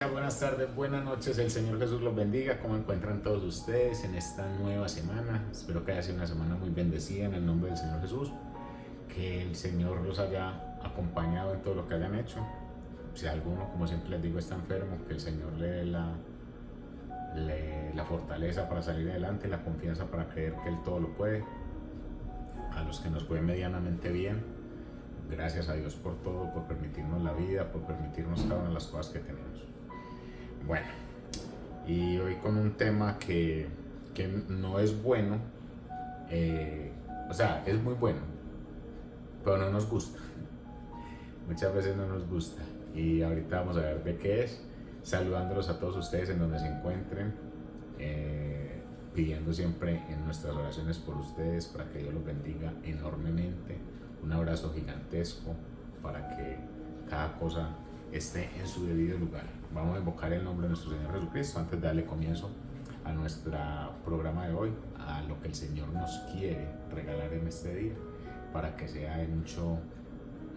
Buenas tardes, buenas noches, el Señor Jesús los bendiga. ¿Cómo encuentran todos ustedes en esta nueva semana? Espero que haya sido una semana muy bendecida en el nombre del Señor Jesús. Que el Señor los haya acompañado en todo lo que hayan hecho. Si alguno, como siempre les digo, está enfermo, que el Señor le dé la fortaleza para salir adelante, la confianza para creer que Él todo lo puede. A los que nos fue medianamente bien, gracias a Dios por todo, por permitirnos la vida, por permitirnos cada una de las cosas que tenemos. Bueno, y hoy con un tema que no es bueno, o sea, es muy bueno, pero no nos gusta. Muchas veces no nos gusta. Y ahorita vamos a ver de qué es, saludándolos a todos ustedes en donde se encuentren, pidiendo siempre en nuestras oraciones por ustedes para que Dios los bendiga enormemente. Un abrazo gigantesco para que cada cosa esté en su debido lugar. Vamos a invocar el nombre de nuestro Señor Jesucristo antes de darle comienzo a nuestro programa de hoy, a lo que el Señor nos quiere regalar en este día, para que sea de mucho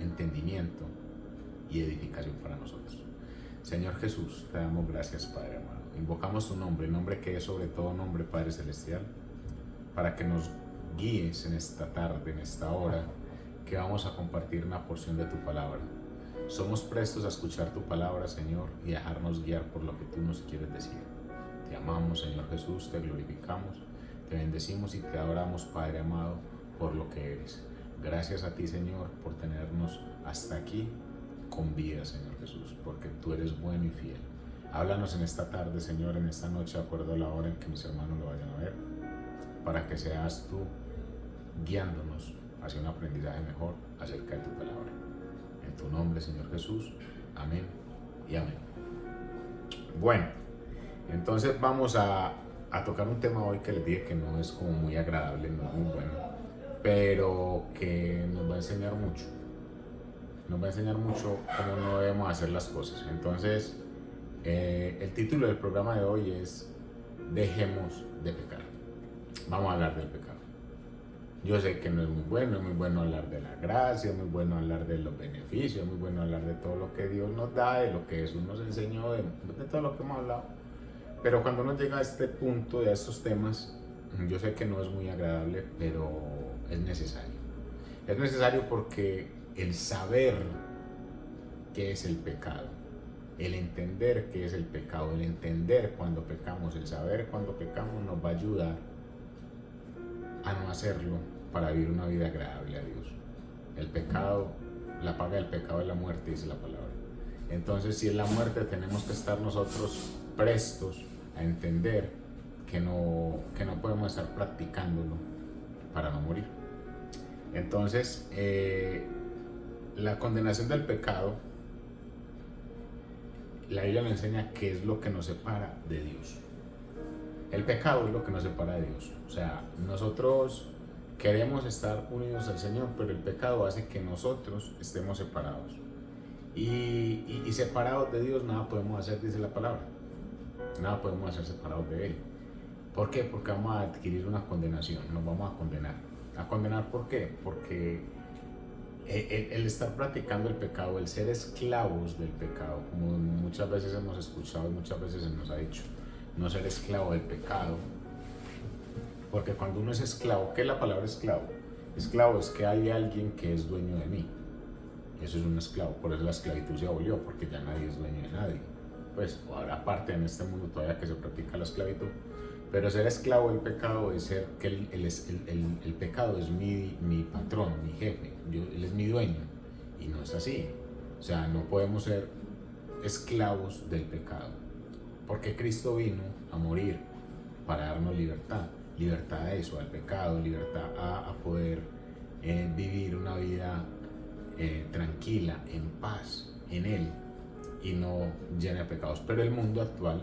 entendimiento y edificación para nosotros. Señor Jesús, te damos gracias, Padre amado. Invocamos tu nombre, el nombre que es sobre todo nombre, Padre Celestial, para que nos guíes en esta tarde, en esta hora, que vamos a compartir una porción de tu palabra. Somos prestos a escuchar tu palabra, Señor, y dejarnos guiar por lo que tú nos quieres decir. Te amamos, Señor Jesús, te glorificamos, te bendecimos y te adoramos, Padre amado, por lo que eres. Gracias a ti, Señor, por tenernos hasta aquí con vida, Señor Jesús, porque tú eres bueno y fiel. Háblanos en esta tarde, Señor, en esta noche, de acuerdo a la hora en que mis hermanos lo vayan a ver, para que seas tú guiándonos hacia un aprendizaje mejor acerca de tu palabra. En tu nombre, Señor Jesús. Amén y amén. Bueno, entonces vamos a tocar un tema hoy que les dije que no es como muy agradable, no es muy bueno, pero que nos va a enseñar mucho. Nos va a enseñar mucho cómo no debemos hacer las cosas. Entonces, el título del programa de hoy es Dejemos de pecar. Vamos a hablar del pecado. Yo sé que no es muy bueno hablar de la gracia, es muy bueno hablar de los beneficios, es muy bueno hablar de todo lo que Dios nos da, de lo que Jesús nos enseñó, de todo lo que hemos hablado. Pero cuando uno llega a este punto y a estos temas, yo sé que no es muy agradable, pero es necesario. Es necesario porque el saber qué es el pecado, el entender qué es el pecado, el entender cuando pecamos, el saber cuando pecamos nos va a ayudar a no hacerlo para vivir una vida agradable a Dios. El pecado, la paga del pecado es la muerte, dice la palabra. Entonces, si es la muerte, tenemos que estar nosotros prestos a entender que no podemos estar practicándolo para no morir. Entonces, la condenación del pecado, la Biblia nos enseña qué es lo que nos separa de Dios. El pecado es lo que nos separa de Dios. O sea, nosotros queremos estar unidos al Señor, pero el pecado hace que nosotros estemos separados. Y separados de Dios nada podemos hacer, dice la palabra. Nada podemos hacer separados de Él. ¿Por qué? Porque vamos a adquirir una condenación, nos vamos a condenar. ¿A condenar por qué? Porque el estar practicando el pecado, el ser esclavos del pecado, como muchas veces hemos escuchado y muchas veces se nos ha dicho, no ser esclavo del pecado, porque cuando uno es esclavo, ¿qué es la palabra esclavo? Esclavo es que hay alguien que es dueño de mí, eso es un esclavo. Por eso la esclavitud se abolió, porque ya nadie es dueño de nadie. Pues habrá parte en este mundo todavía que se practica la esclavitud, pero ser esclavo del pecado es ser que el pecado es mi patrón, mi jefe, él es mi dueño, y no es así. O sea, no podemos ser esclavos del pecado, porque Cristo vino a morir para darnos libertad, libertad a eso, al pecado, libertad a poder vivir una vida tranquila, en paz, en Él, y no llena de pecados. Pero el mundo actual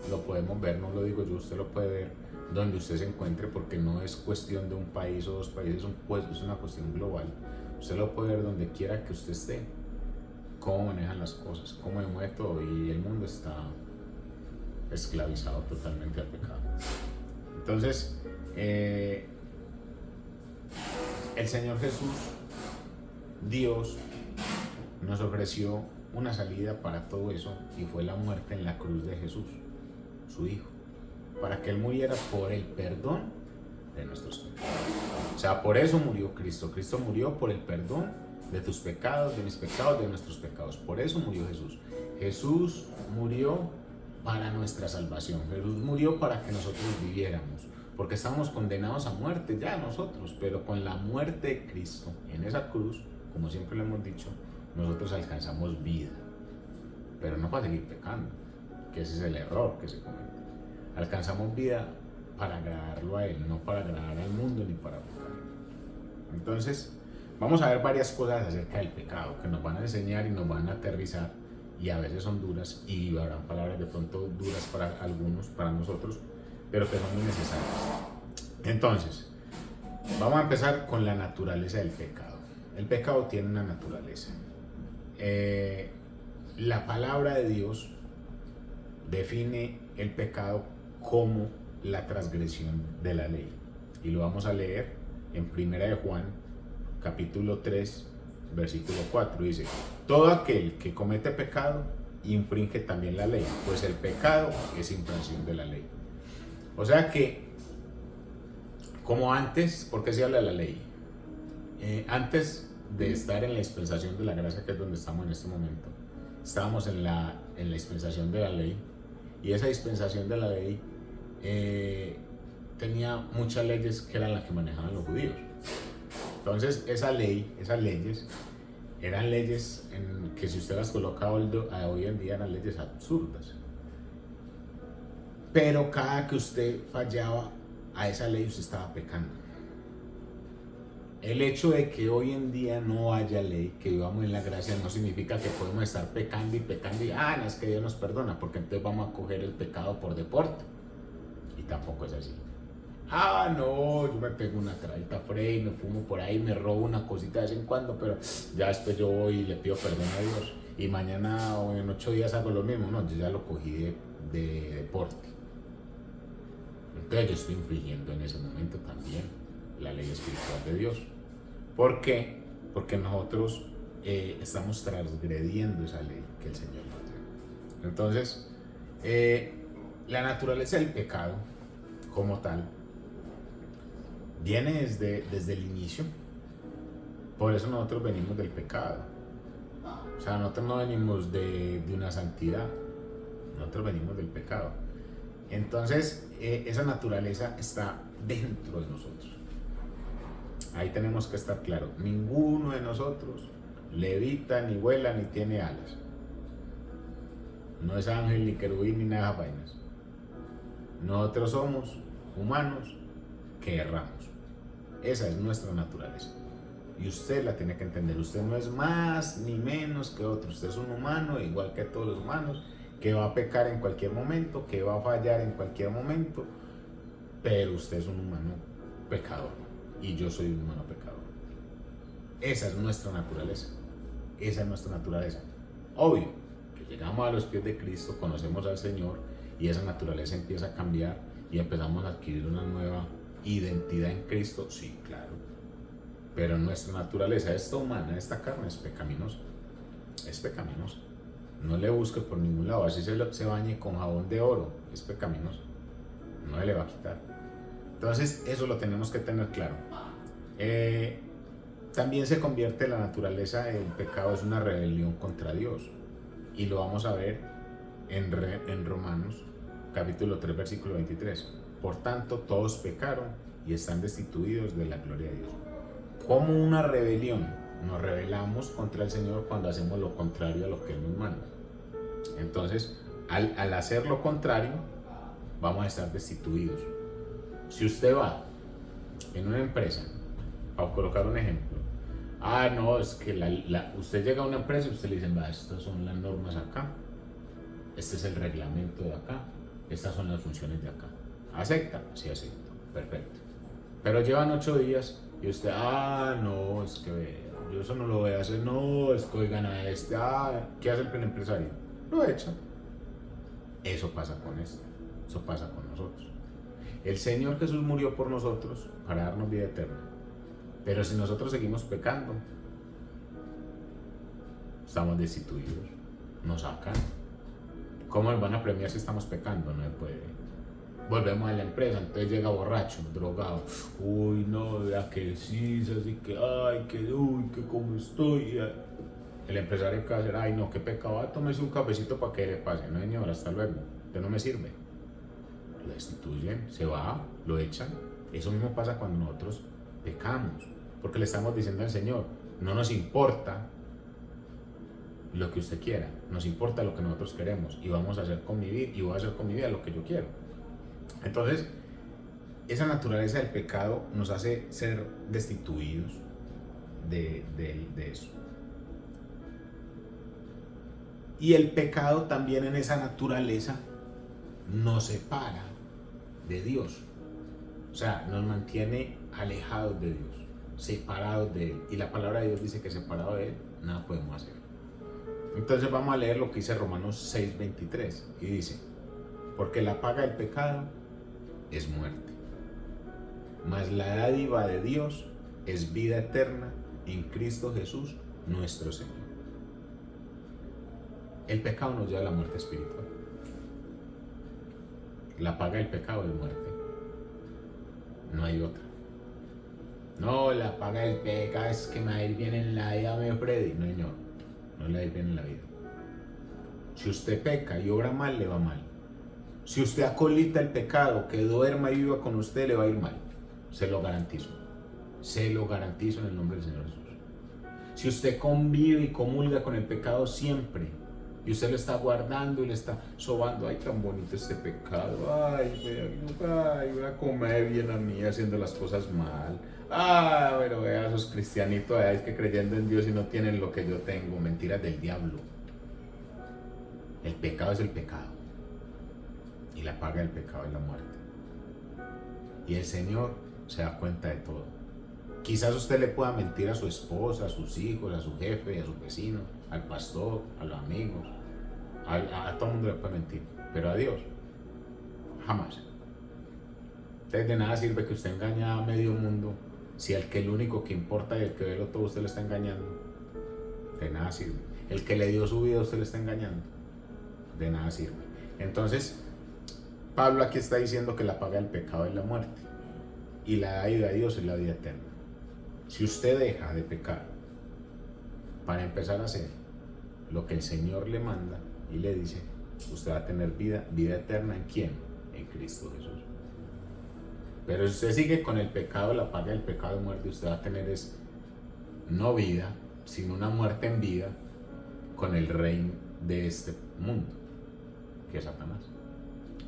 lo podemos ver, no lo digo yo, usted lo puede ver donde usted se encuentre, porque no es cuestión de un país o dos países, es una cuestión global. Usted lo puede ver donde quiera que usted esté, cómo manejan las cosas, cómo mueve todo, y el mundo está esclavizado totalmente al pecado. Entonces, el Señor Jesús, Dios, nos ofreció una salida para todo eso y fue la muerte en la cruz de Jesús, su Hijo, para que Él muriera por el perdón de nuestros pecados. O sea, por eso murió Cristo. Cristo murió por el perdón de tus pecados, de mis pecados, de nuestros pecados. Por eso murió Jesús. Jesús murió para nuestra salvación. Jesús murió para que nosotros viviéramos, porque estábamos condenados a muerte ya nosotros, pero con la muerte de Cristo en esa cruz, como siempre lo hemos dicho, nosotros alcanzamos vida, pero no para seguir pecando, que ese es el error que se comete. Alcanzamos vida para agradarlo a Él, no para agradar al mundo ni para pecar. Entonces, vamos a ver varias cosas acerca del pecado que nos van a enseñar y nos van a aterrizar, y a veces son duras y habrán palabras de pronto duras para algunos, para nosotros, pero que son muy necesarias. Entonces, vamos a empezar con la naturaleza del pecado. El pecado tiene una naturaleza. La palabra de Dios define el pecado como la transgresión de la ley. Y lo vamos a leer en 1 de Juan, capítulo 3, versículo 4. Dice: todo aquel que comete pecado infringe también la ley, pues el pecado es infracción de la ley. O sea que, como antes, ¿por qué se habla de la ley? Antes de estar en la dispensación de la gracia, que es donde estamos en este momento, estábamos en la dispensación de la ley, y esa dispensación de la ley tenía muchas leyes que eran las que manejaban los judíos. Entonces esas leyes eran leyes que, si usted las coloca hoy en día, eran leyes absurdas. Pero cada que usted fallaba a esa ley, usted estaba pecando. El hecho de que hoy en día no haya ley, que vivamos en la gracia, no significa que podemos estar pecando y no es que Dios nos perdona, porque entonces vamos a coger el pecado por deporte. Y tampoco es así. No, yo me pego una traguita frey, me fumo por ahí, me robo una cosita de vez en cuando, pero ya después yo voy y le pido perdón a Dios. Y mañana o en 8 días hago lo mismo. No, yo ya lo cogí de deporte. Entonces yo estoy infringiendo en ese momento también la ley espiritual de Dios. ¿Por qué? Porque nosotros estamos transgrediendo esa ley que el Señor nos dio. Entonces, la naturaleza del pecado como tal viene desde el inicio. Por eso nosotros venimos del pecado. O sea, nosotros no venimos de una santidad, nosotros venimos del pecado. Entonces, esa naturaleza está dentro de nosotros. Ahí tenemos que estar claros. Ninguno de nosotros levita, ni vuela, ni tiene alas. No es ángel, ni querubín, ni nada de vainas. Nosotros somos humanos que erramos. Esa es nuestra naturaleza. Y usted la tiene que entender. Usted no es más ni menos que otro. Usted es un humano, igual que todos los humanos, que va a pecar en cualquier momento, que va a fallar en cualquier momento, pero usted es un humano pecador y yo soy un humano pecador. Esa es nuestra naturaleza. Esa es nuestra naturaleza. Obvio que llegamos a los pies de Cristo, conocemos al Señor y esa naturaleza empieza a cambiar y empezamos a adquirir una nueva identidad en Cristo. Sí, claro. Pero nuestra naturaleza, esta humana, esta carne, es pecaminosa. Es pecaminosa. No le busque por ningún lado. Así se bañe con jabón de oro, es pecaminoso. No le va a quitar. Entonces, eso lo tenemos que tener claro. También se convierte la naturaleza del pecado, es una rebelión contra Dios. Y lo vamos a ver en Romanos, capítulo 3, versículo 23. Por tanto, todos pecaron y están destituidos de la gloria de Dios. Como una rebelión, nos rebelamos contra el Señor cuando hacemos lo contrario a lo que Él nos manda. Entonces, al hacer lo contrario, vamos a estar destituidos. Si usted va en una empresa, para colocar un ejemplo, no, es que usted llega a una empresa y usted le dice, estas son las normas acá, este es el reglamento de acá, estas son las funciones de acá. ¿Acepta? Sí, acepto. Perfecto. Pero llevan 8 días y usted, no, es que yo eso no lo voy a hacer, no, es que oigan a ¿qué hace el empresario? Lo echa. Eso pasa con esto, eso pasa con nosotros. El Señor Jesús murió por nosotros para darnos vida eterna. Pero si nosotros seguimos pecando, estamos destituidos. nos sacan. ¿Cómo nos van a premiar si estamos pecando? No se puede. Volvemos a la empresa, entonces llega borracho, drogado. Uy, no, vea que sí, así que, ay, que, uy, que cómo estoy. El empresario que va a hacer, ay, no, qué pecado, tómese un cafecito para que le pase. No, señor, hasta luego, usted no me sirve. Lo destituyen, se va, lo echan. Eso mismo pasa cuando nosotros pecamos, porque le estamos diciendo al Señor, no nos importa lo que usted quiera, nos importa lo que nosotros queremos y vamos a hacer con mi vida, y voy a hacer con mi vida lo que yo quiero. Entonces, esa naturaleza del pecado nos hace ser destituidos de eso. Y el pecado también en esa naturaleza nos separa de Dios. O sea, nos mantiene alejados de Dios, separados de Él. Y la palabra de Dios dice que separado de Él, nada podemos hacer. Entonces vamos a leer lo que dice Romanos 6:23. Y dice, porque la paga del pecado es muerte, mas la dádiva de Dios es vida eterna en Cristo Jesús, nuestro Señor. El pecado nos lleva a la muerte espiritual. La paga del pecado es muerte. No hay otra. No, la paga del pecado es que me va a ir bien en la vida, me Freddy. No, señor, no le va a ir bien en la vida. Si usted peca y obra mal, le va mal. Si usted acolita el pecado, que duerma y viva con usted, le va a ir mal. Se lo garantizo. Se lo garantizo en el nombre del Señor Jesús. Si usted convive y comulga con el pecado siempre, y usted lo está guardando y le está sobando, ay, tan bonito este pecado, ay, voy a comer bien a mí haciendo las cosas mal, pero vea esos cristianitos, es que creyendo en Dios y no tienen lo que yo tengo, mentiras del diablo. El pecado es el pecado, y la paga del pecado es la muerte, y el Señor se da cuenta de todo. Quizás usted le pueda mentir a su esposa, a sus hijos, a su jefe, a su vecino, al pastor, a los amigos, a todo el mundo le puede mentir, pero a Dios, jamás. Entonces de nada sirve que usted engañe a medio mundo si el único que importa y el que ve lo todo usted le está engañando. De nada sirve. El que le dio su vida usted le está engañando. De nada sirve. Entonces, Pablo aquí está diciendo que la paga del pecado es la muerte y la dádiva de Dios es la vida eterna. Si usted deja de pecar para empezar a hacer lo que el Señor le manda y le dice, usted va a tener vida eterna. ¿En quién? En Cristo Jesús. Pero si usted sigue con el pecado, la paga del pecado de muerte, usted va a tener no vida, sino una muerte en vida con el rey de este mundo, que es Satanás.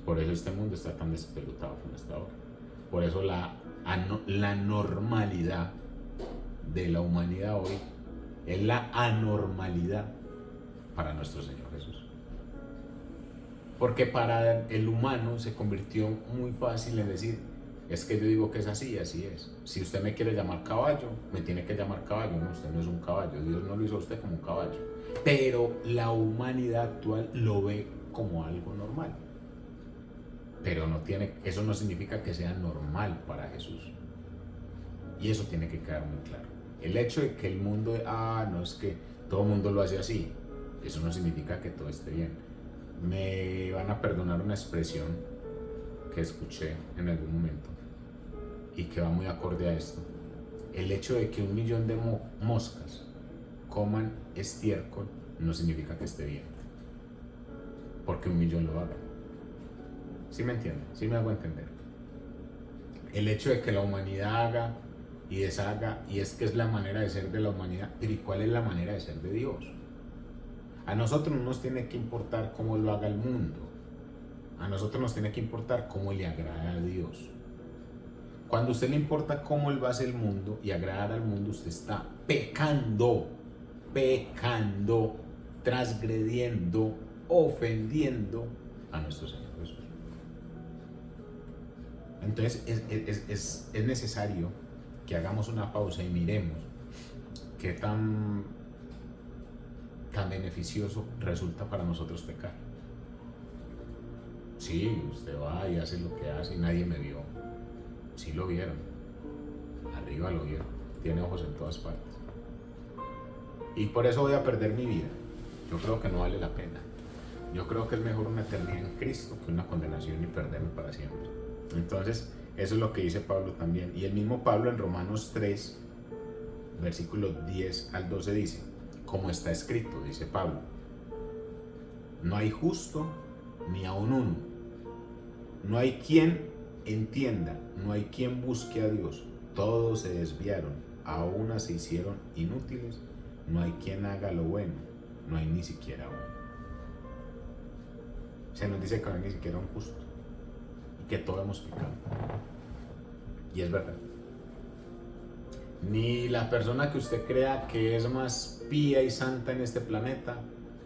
Por eso este mundo está tan despelotado como está ahora. Por eso la normalidad de la humanidad hoy es la anormalidad para nuestro Señor Jesús. Porque para el humano se convirtió muy fácil en decir, es que yo digo que es así, así es. Si usted me quiere llamar caballo, me tiene que llamar caballo. No, usted no es un caballo, Dios no lo hizo a usted como un caballo. Pero la humanidad actual lo ve como algo normal. Pero eso no significa que sea normal para Jesús. Y eso tiene que quedar muy claro. El hecho de que el mundo, no, es que todo el mundo lo hace así, eso no significa que todo esté bien. Me van a perdonar una expresión que escuché en algún momento y que va muy acorde a esto. El hecho de que 1 millón de moscas coman estiércol no significa que esté bien, porque 1 millón lo haga. ¿Sí me entienden? ¿Sí me hago entender? El hecho de que la humanidad haga y deshaga, y es que es la manera de ser de la humanidad, pero ¿y cuál es la manera de ser de Dios? A nosotros no nos tiene que importar cómo lo haga el mundo, a nosotros nos tiene que importar cómo le agrada a Dios. Cuando a usted le importa cómo él va a hacer el mundo y agradar al mundo, usted está pecando, transgrediendo, ofendiendo a nuestro Señor Jesús. Entonces es necesario que hagamos una pausa y miremos qué tan beneficioso resulta para nosotros pecar. Sí, usted va y hace lo que hace y nadie me vio. Sí lo vieron, arriba lo vieron, tiene ojos en todas partes. Y por eso voy a perder mi vida. Yo creo que no vale la pena. Yo creo que es mejor una eternidad en Cristo que una condenación y perderme para siempre. Entonces, eso es lo que dice Pablo también. Y el mismo Pablo en Romanos 3, versículos 10 al 12 dice, como está escrito, dice Pablo, no hay justo ni aun uno. No hay quien entienda, no hay quien busque a Dios. Todos se desviaron, a una se hicieron inútiles. No hay quien haga lo bueno, no hay ni siquiera uno. Se nos dice que no hay ni siquiera un justo y que todos hemos pecado. Y es verdad. Ni la persona que usted crea que es más pía y santa en este planeta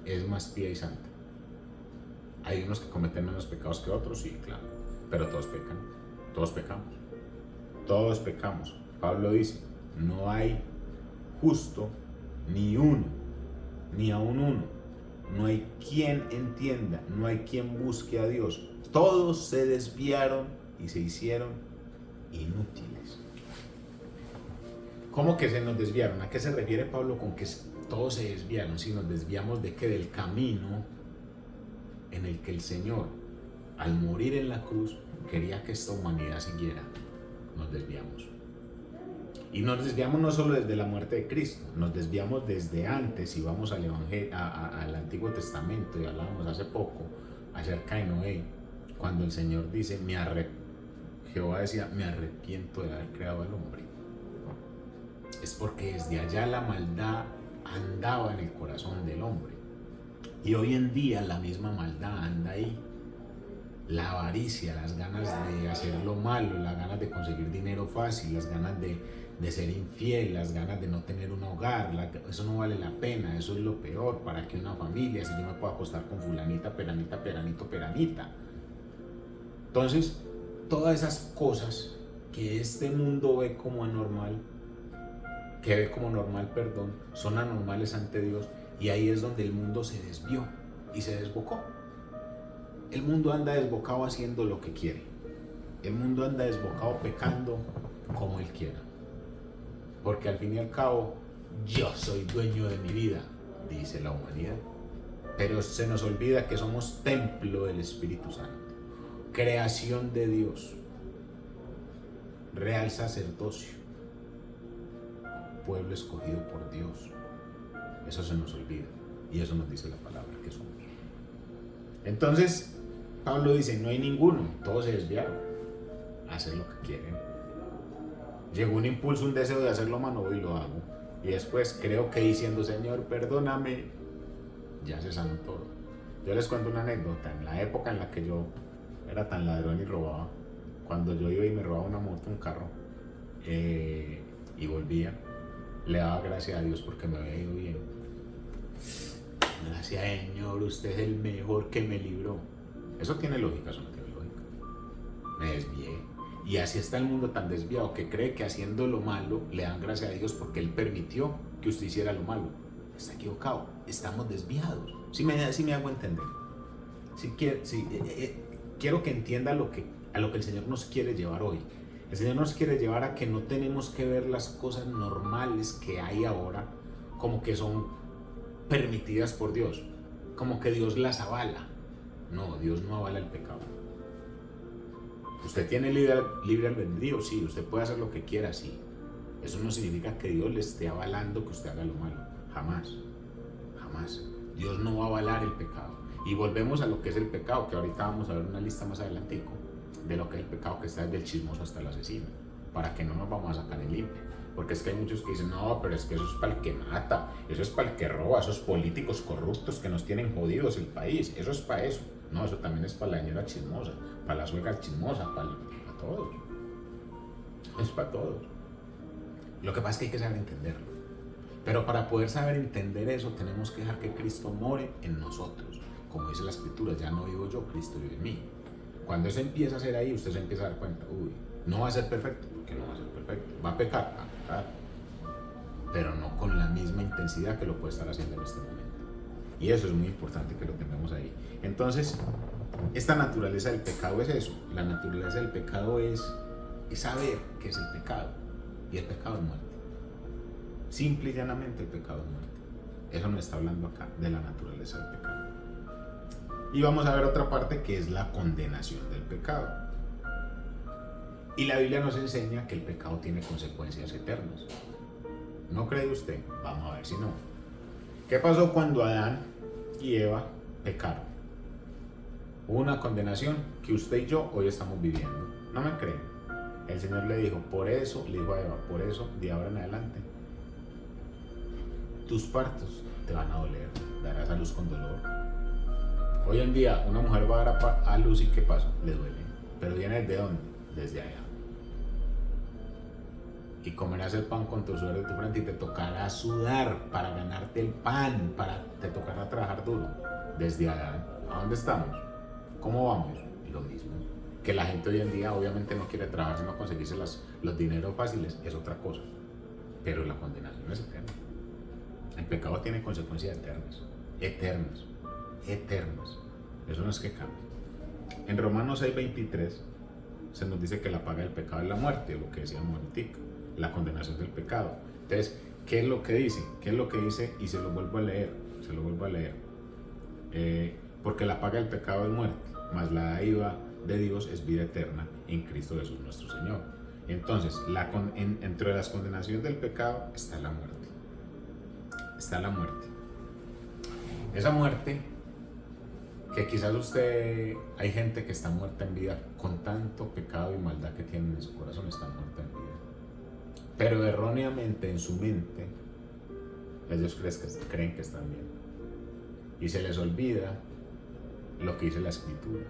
es más pía y santa. Hay unos que cometen menos pecados que otros, sí, claro, pero todos pecan, todos pecamos, todos pecamos. Pablo dice, no hay justo ni uno, ni aun uno. No hay quien entienda, no hay quien busque a Dios. Todos se desviaron y se hicieron inútiles. ¿Cómo que se nos desviaron? ¿A qué se refiere Pablo con que todos se desviaron? Si nos desviamos de qué, del camino en el que el Señor, al morir en la cruz, quería que esta humanidad siguiera. Nos desviamos. Y nos desviamos no solo desde la muerte de Cristo, nos desviamos desde antes. Si vamos al Evangelio, al Antiguo Testamento, y hablábamos hace poco acerca de Noé, cuando el Señor dice, Jehová decía, me arrepiento de haber creado al hombre. Es porque desde allá la maldad andaba en el corazón del hombre. Y hoy en día la misma maldad anda ahí. La avaricia, las ganas de hacer lo malo, las ganas de conseguir dinero fácil, las ganas de ser infiel, las ganas de no tener un hogar, eso no vale la pena, eso es lo peor para que una familia, si yo me puedo acostar con fulanita, peranita, peranito, peranita. Entonces, todas esas cosas que este mundo ve como anormal, son anormales ante Dios, y ahí es donde el mundo se desvió y se desbocó. El mundo anda desbocado haciendo lo que quiere. El mundo anda desbocado pecando como él quiera. Porque al fin y al cabo, yo soy dueño de mi vida, dice la humanidad. Pero se nos olvida que somos templo del Espíritu Santo, creación de Dios, real sacerdocio, pueblo escogido por Dios. Eso se nos olvida y eso nos dice la palabra que somos. Entonces, Pablo dice, no hay ninguno, todos se desviaron a hacer lo que quieren. Llegó un impulso, un deseo de hacerlo malo, hoy lo hago. Y después creo que diciendo, Señor, perdóname, ya se sanó todo. Yo les cuento una anécdota. En la época en la que yo era tan ladrón y robaba, cuando yo iba y me robaba una moto, un carro, y volvía, le daba gracias a Dios porque me había ido bien. Gracias, Señor, usted es el mejor que me libró. ¿Eso tiene lógica? Eso no tiene lógica. Me desvié. Y así está el mundo tan desviado que cree que haciendo lo malo le dan gracias a Dios porque Él permitió que usted hiciera lo malo. Está equivocado. Estamos desviados. ¿Sí me hago entender? Quiero que entienda a lo que el Señor nos quiere llevar hoy. El Señor nos quiere llevar a que no tenemos que ver las cosas normales que hay ahora como que son permitidas por Dios, como que Dios las avala. No, Dios no avala el pecado. Usted tiene libre albedrío, sí, usted puede hacer lo que quiera, sí. Eso no significa que Dios le esté avalando que usted haga lo malo, jamás, jamás. Dios no va a avalar el pecado. Y volvemos a lo que es el pecado, que ahorita vamos a ver una lista más adelantico de lo que es el pecado, que está desde el chismoso hasta el asesino, para que no nos vamos a sacar el limpio. Porque es que hay muchos que dicen, no, pero es que eso es para el que mata, eso es para el que roba, esos políticos corruptos que nos tienen jodidos el país, eso es para eso. No, eso también es para la señora chismosa, para la suegra chismosa, para todos. Es para todos. Lo que pasa es que hay que saber entenderlo. Pero para poder saber entender eso, tenemos que dejar que Cristo more en nosotros. Como dice la Escritura, ya no vivo yo, Cristo vive en mí. Cuando eso empieza a ser ahí, usted se empieza a dar cuenta, no va a ser perfecto, porque no va a ser perfecto. Va a pecar, pero no con la misma intensidad que lo puede estar haciendo en este momento. Y eso es muy importante que lo tengamos ahí. Entonces, esta naturaleza del pecado es eso. La naturaleza del pecado es saber qué es el pecado. Y el pecado es muerte. Simple y llanamente el pecado es muerte. Eso nos está hablando acá de la naturaleza del pecado. Y vamos a ver otra parte que es la condenación del pecado. Y la Biblia nos enseña que el pecado tiene consecuencias eternas. ¿No cree usted? Vamos a ver si no. ¿Qué pasó cuando Adán y Eva pecaron? Hubo una condenación que usted y yo hoy estamos viviendo. ¿No me creen? El Señor le dijo, por eso, le dijo a Eva, por eso, de ahora en adelante, tus partos te van a doler, darás a luz con dolor. Hoy en día, una mujer va a dar a luz y ¿qué pasa? Le duele. ¿Pero viene desde dónde? Desde allá. Y comerás el pan con tu sudor de tu frente y te tocará sudar para ganarte el pan, te tocará trabajar duro. Desde allá. ¿A dónde estamos? ¿Cómo vamos? Lo mismo. Que la gente hoy en día obviamente no quiere trabajar sino conseguirse los dineros fáciles, es otra cosa. Pero la condenación es eterna. El pecado tiene consecuencias eternas. Eternas. Eternas. Eso no es que cambie. En Romanos 6:23 se nos dice que la paga del pecado es la muerte, lo que decíamos ahorita, la condenación del pecado. Entonces, ¿qué es lo que dice? ¿Qué es lo que dice? Y se lo vuelvo a leer. Porque la paga del pecado es muerte, mas la dádiva de Dios es vida eterna en Cristo Jesús nuestro Señor. Entonces, entre las condenaciones del pecado está la muerte. Está la muerte. Esa muerte que quizás hay gente que está muerta en vida con tanto pecado y maldad que tienen en su corazón, está muerta en vida. Pero erróneamente en su mente, ellos creen que están bien. Y se les olvida lo que dice la Escritura.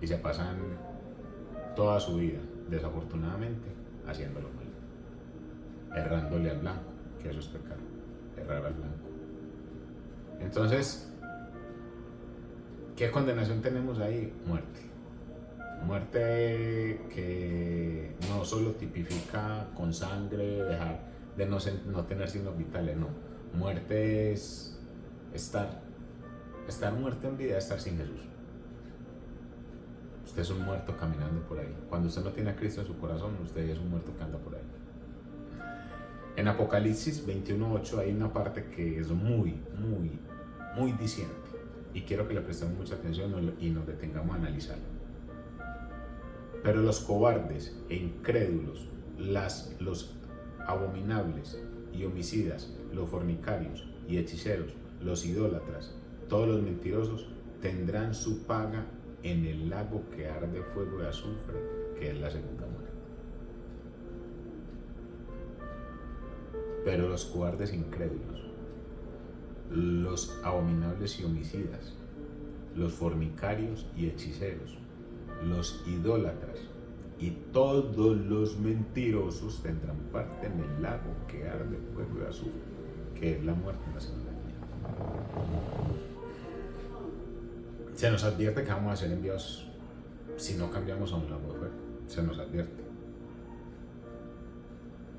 Y se pasan toda su vida, desafortunadamente, haciéndolo mal. Errándole al blanco, que eso es pecado. Errar al blanco. Entonces, ¿qué condenación tenemos ahí? Muerte. Muerte que no solo tipifica con sangre, dejar de no tener signos vitales, no. Muerte es estar muerto en vida, estar sin Jesús. Usted es un muerto caminando por ahí. Cuando usted no tiene a Cristo en su corazón, usted es un muerto que anda por ahí. En Apocalipsis 21:8 hay una parte que es muy diciente. Y quiero que le prestemos mucha atención y nos detengamos a analizarlo. Pero los cobardes e incrédulos, los abominables y homicidas, los fornicarios y hechiceros, los idólatras, todos los mentirosos, tendrán su paga en el lago que arde fuego y azufre, que es la segunda muerte. Pero los cobardes e incrédulos, los abominables y homicidas, los fornicarios y hechiceros, los idólatras y todos los mentirosos tendrán parte en el lago que arde fuego y azufre, que es la muerte en la segunda muerte. Se nos advierte que vamos a ser enviados si no cambiamos a un lago de fuego. Se nos advierte.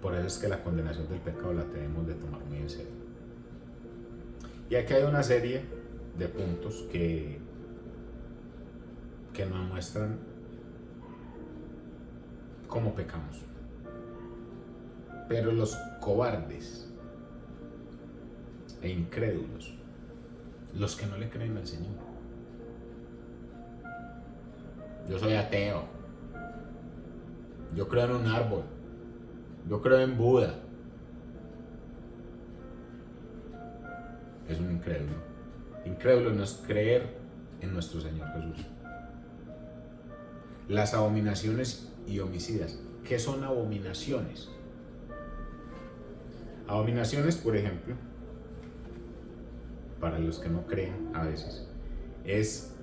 Por eso es que la condenación del pecado la tenemos de tomar muy en serio. Y aquí hay una serie de puntos que nos muestran cómo pecamos. Pero los cobardes e incrédulos, los que no le creen al Señor. Yo soy ateo. Yo creo en un árbol. Yo creo en Buda. Es un incrédulo. Incrédulo no es creer en nuestro Señor Jesús. Las abominaciones y homicidas. ¿Qué son abominaciones? Abominaciones, por ejemplo, para los que no creen a veces, es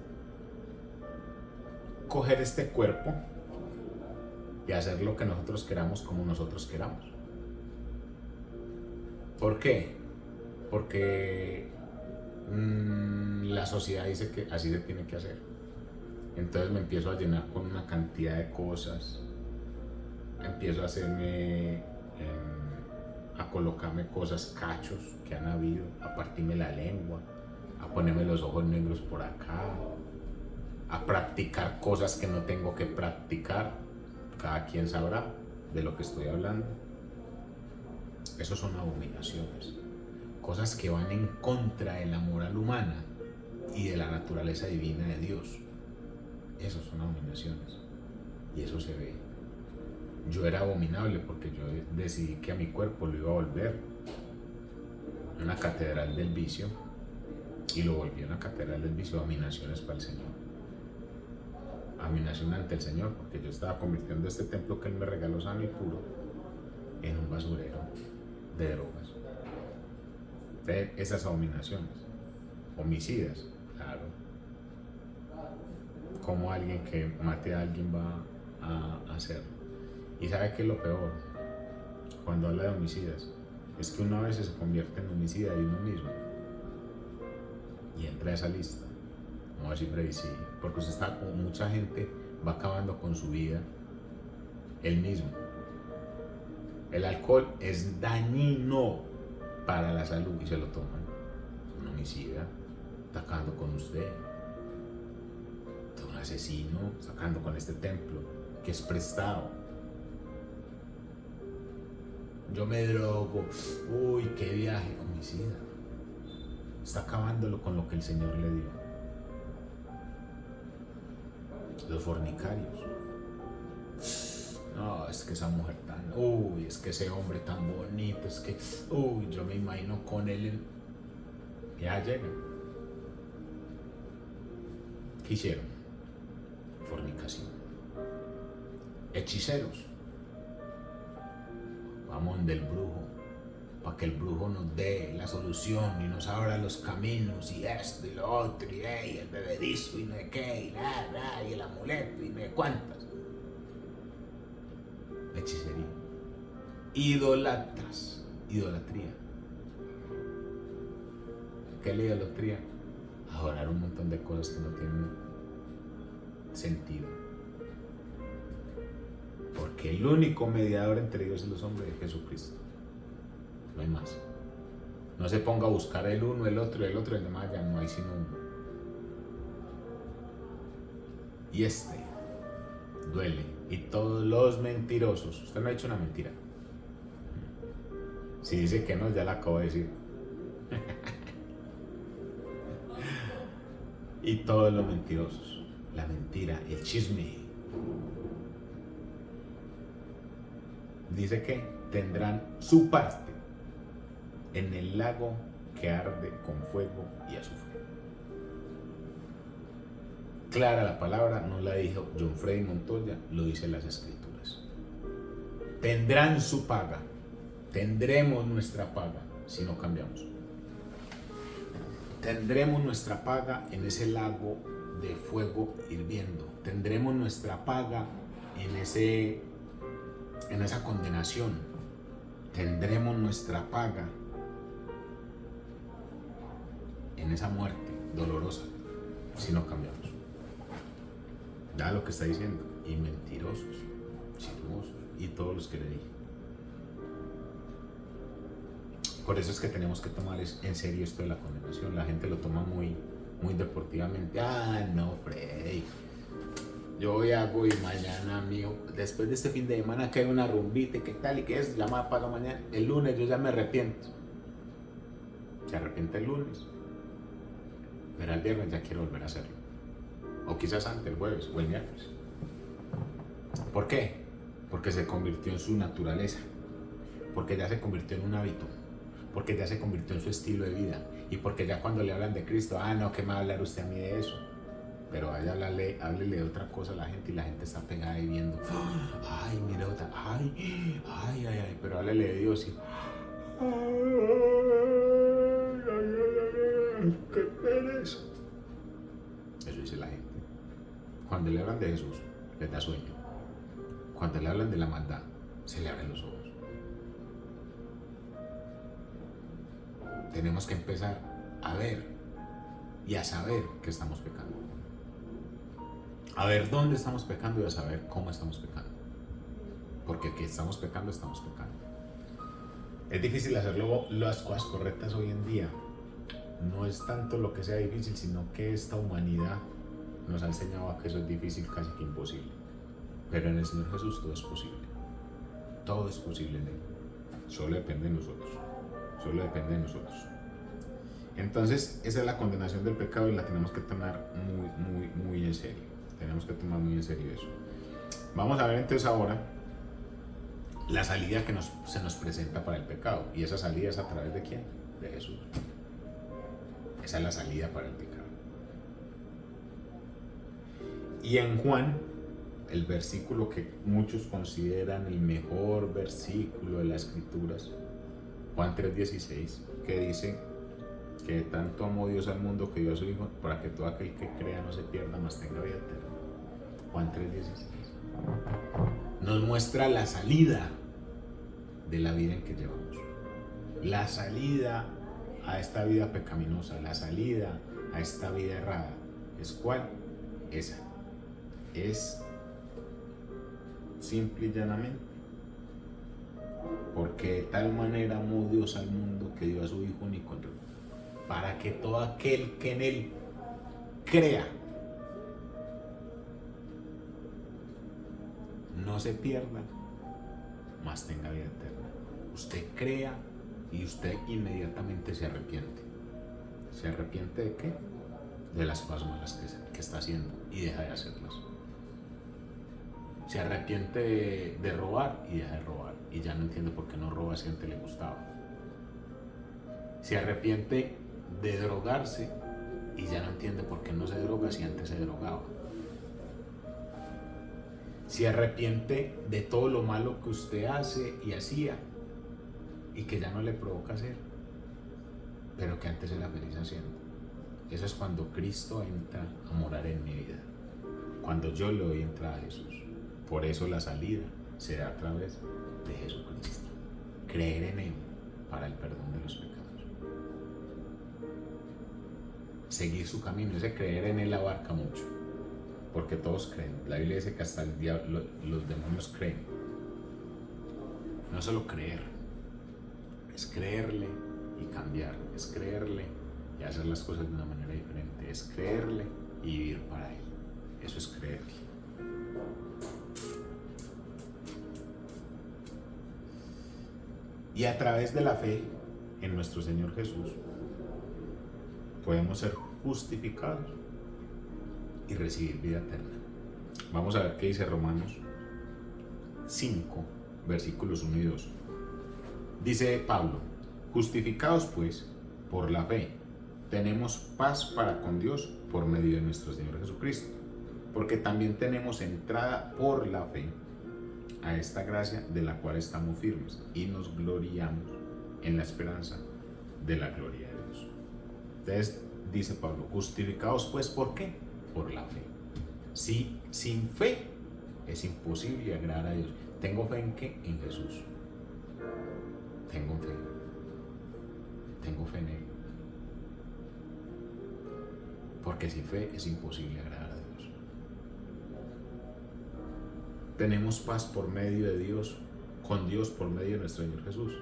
coger este cuerpo y hacer lo que nosotros queramos como nosotros queramos. ¿Por qué? Porque la sociedad dice que así se tiene que hacer. Entonces me empiezo a llenar con una cantidad de cosas, empiezo a hacerme, a colocarme cosas, cachos que han habido, a partirme la lengua, a ponerme los ojos negros por acá, a practicar cosas que no tengo que practicar. Cada quien sabrá de lo que estoy hablando. Esos son abominaciones, cosas que van en contra de la moral humana y de la naturaleza divina de Dios. Esos son abominaciones y eso se ve. Yo era abominable porque yo decidí que a mi cuerpo lo iba a volver una catedral del vicio y lo volví una catedral del vicio. Abominaciones para el Señor, abominación ante el Señor, porque yo estaba convirtiendo este templo que Él me regaló sano y puro en un basurero de drogas. Esas abominaciones, homicidas, claro. ¿Cómo alguien que mate a alguien va a hacerlo? Y ¿sabe qué es lo peor? Cuando habla de homicidas, es que uno a veces se convierte en homicida de uno mismo y entra a esa lista. Vamos a decir Freddy, sí, porque usted está con mucha gente, va acabando con su vida él mismo. El alcohol es dañino para la salud y se lo toman. Es un homicida, está acabando con usted. Es un asesino, está acabando con este templo que es prestado. Yo me drogo, uy, qué viaje, homicida. Está acabándolo con lo que el Señor le dio. Los fornicarios. No, es que esa mujer tan, uy, es que ese hombre tan bonito, es que, uy, yo me imagino con él. Ya llega. ¿Qué hicieron? Fornicación. Hechiceros. Vamos del brujo, para que el brujo nos dé la solución y nos abra los caminos y esto y lo otro y el bebedizo y no sé qué y el amuleto y no sé cuántas. Hechicería. Idolatras. Idolatría. ¿Qué es la idolatría? Adorar un montón de cosas que no tienen sentido. Porque el único mediador entre Dios y los hombres es Jesucristo. No hay más. No se ponga a buscar el uno, el otro, el demás, ya no hay sino uno. Y este duele. Y todos los mentirosos. Usted no ha dicho una mentira. Si dice que no, ya la acabo de decir. Y todos los mentirosos. La mentira, el chisme. Dice que tendrán su parte en el lago que arde con fuego y azufre. Clara la palabra, no la dijo John Freddy Montoya, lo dicen las Escrituras. Tendrán su paga, tendremos nuestra paga si no cambiamos. Tendremos nuestra paga en ese lago de fuego hirviendo. Tendremos nuestra paga en esa condenación. Tendremos nuestra paga en esa muerte dolorosa si no cambiamos. Ya lo que está diciendo. Y mentirosos, chismosos y todos los que le dije. Por eso es que tenemos que tomar en serio esto de la condenación. La gente lo toma muy, muy deportivamente. Ah, no, Freddy. Yo hoy hago y mañana, amigo, después de este fin de semana que hay una rumbita, ¿qué tal? ¿Y qué es? La más paga mañana. El lunes yo ya me arrepiento. Se arrepiente el lunes. Pero el viernes ya quiero volver a hacerlo. O quizás antes, el jueves o el miércoles. ¿Por qué? Porque se convirtió en su naturaleza. Porque ya se convirtió en un hábito. Porque ya se convirtió en su estilo de vida. Y porque ya cuando le hablan de Cristo, ah, no, ¿qué me va a hablar usted a mí de eso? Pero vaya, háblele de otra cosa a la gente y la gente está pegada ahí viendo. Ay, mira otra. Ay. Pero háblele de Dios y. Ay, qué pereza. Eso dice la gente. Cuando le hablan de Jesús, les da sueño. Cuando le hablan de la maldad, se le abren los ojos. Tenemos que empezar a ver y a saber que estamos pecando. A ver dónde estamos pecando y a saber cómo estamos pecando. Porque que estamos pecando, estamos pecando. Es difícil hacer las cosas correctas hoy en día. No es tanto lo que sea difícil, sino que esta humanidad nos ha enseñado a que eso es difícil, casi que imposible. Pero en el Señor Jesús todo es posible. Todo es posible en Él. Solo depende de nosotros. Solo depende de nosotros. Entonces, esa es la condenación del pecado y la tenemos que tomar muy en serio. Tenemos que tomar muy en serio eso. Vamos a ver entonces ahora la salida que se nos presenta para el pecado. Y esa salida es a través de ¿quién? De Jesús. Esa es la salida para el pecado. Y en Juan, el versículo que muchos consideran el mejor versículo de las Escrituras, Juan 3:16, que dice que tanto amó Dios al mundo que dio a su Hijo para que todo aquel que crea no se pierda, mas tenga vida eterna. Juan 3:16 nos muestra la salida de la vida en que llevamos, la salida a esta vida pecaminosa, la salida a esta vida errada. ¿Es cuál? Esa. Es simple y llanamente porque de tal manera amó Dios al mundo que dio a su Hijo único para que todo aquel que en Él crea no se pierda, mas tenga vida eterna. Usted crea y usted inmediatamente se arrepiente. ¿Se arrepiente de qué? De las cosas malas que está haciendo y deja de hacerlas. Se arrepiente de robar y deja de robar y ya no entiende por qué no roba si antes le gustaba. Se arrepiente de drogarse y ya no entiende por qué no se droga si antes se drogaba. Se arrepiente de todo lo malo que usted hace y hacía y que ya no le provoca hacer, pero que antes era feliz haciendo. Eso es cuando Cristo entra a morar en mi vida, cuando yo le doy entrada a Jesús. Por eso la salida se da a través de Jesucristo. Creer en Él para el perdón de los pecados. Seguir su camino. Ese creer en Él abarca mucho, porque todos creen. La Biblia dice que hasta el diablo, los demonios creen. No solo creer, es creerle y cambiar, es creerle y hacer las cosas de una manera diferente, es creerle y vivir para Él. Eso es creerle. Y a través de la fe en nuestro Señor Jesús podemos ser justificados y recibir vida eterna. Vamos a ver qué dice Romanos 5, versículos 1 y 2. Dice Pablo: justificados pues por la fe, tenemos paz para con Dios por medio de nuestro Señor Jesucristo, porque también tenemos entrada por la fe a esta gracia de la cual estamos firmes y nos gloriamos en la esperanza de la gloria de Dios. Entonces dice Pablo: justificados pues, ¿por qué? Por la fe. Si sin fe es imposible agradar a Dios. ¿Tengo fe en qué? En Jesús. Tengo fe. Tengo fe en Él. Porque sin fe es imposible agradar a Dios. Tenemos paz por medio de Dios, con Dios por medio de nuestro Señor Jesús.